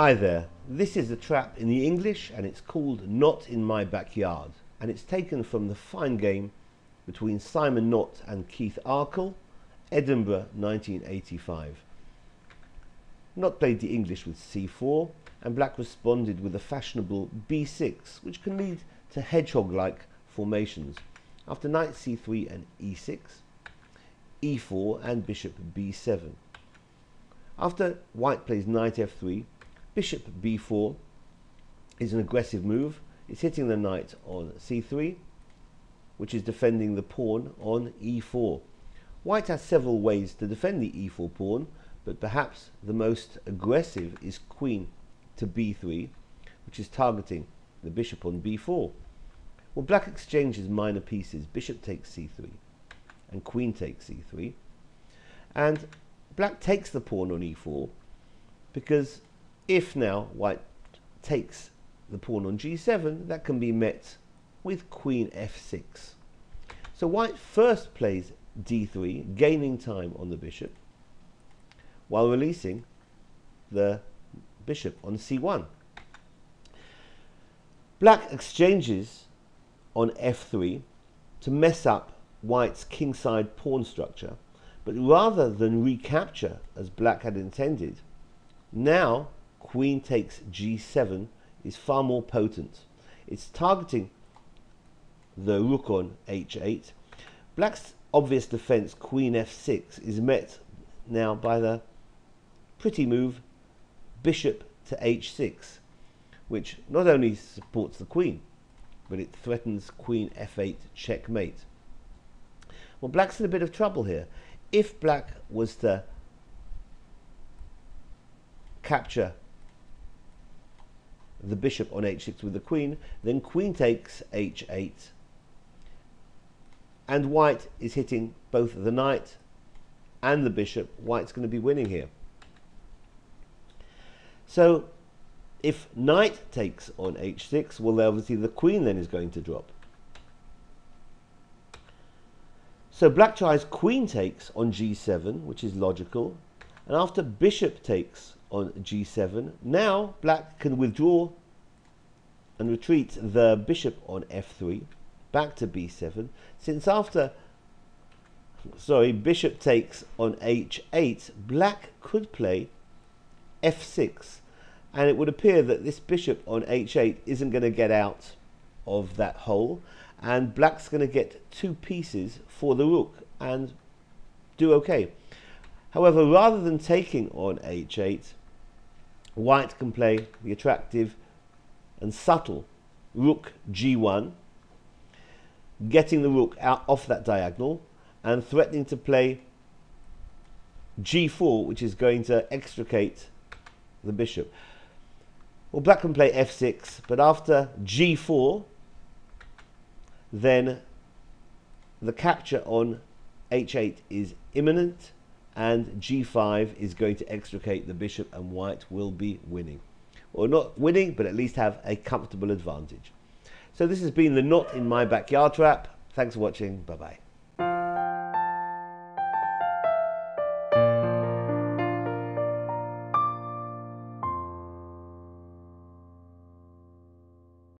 Hi there, this is a trap in the English and it's called Knott in My Backyard, and it's taken from the fine game between Simon Knott and Keith Arkell, Edinburgh 1985. Knott played the English with c4 and black responded with a fashionable b6, which can lead to hedgehog-like formations after knight c3 and e6, e4 and bishop b7. After white plays knight f3, bishop b4 is an aggressive move. It's hitting the knight on c3, which is defending the pawn on e4. White has several ways to defend the e4 pawn, but perhaps the most aggressive is queen to b3, which is targeting the bishop on b4. Well, black exchanges minor pieces. Bishop takes c3 and queen takes c3, and black takes the pawn on e4 because if now white takes the pawn on g7, that can be met with queen f6. So white first plays d3, gaining time on the bishop, while releasing the bishop on c1. Black exchanges on f3 to mess up white's kingside pawn structure, but rather than recapture as black had intended, now queen takes g7 is far more potent. It's targeting the rook on h8. Black's obvious defense, queen f6, is met now by the pretty move bishop to h6, which not only supports the queen, but it threatens queen f8 checkmate. Well, black's in a bit of trouble here. If black was to capture the bishop on h6 with the queen, then queen takes h8, and white is hitting both the knight and the bishop. White's going to be winning here. So if knight takes on h6, well, obviously the queen then is going to drop. So black tries queen takes on g7, which is logical, and after bishop takes on g7, now black can withdraw and retreat the bishop on f3 back to b7, since after bishop takes on h8, black could play f6, and it would appear that this bishop on h8 isn't going to get out of that hole, and black's going to get two pieces for the rook and do okay. However, rather than taking on h8, white can play the attractive and subtle rook g1, getting the rook out off that diagonal and threatening to play g4, which is going to extricate the bishop. Well, black can play f6, but after g4, then the capture on h8 is imminent, and g5 is going to extricate the bishop, and white will be winning. Or not winning, but at least have a comfortable advantage. So this has been the Knott in My Backyard Trap. Thanks for watching. Bye-bye.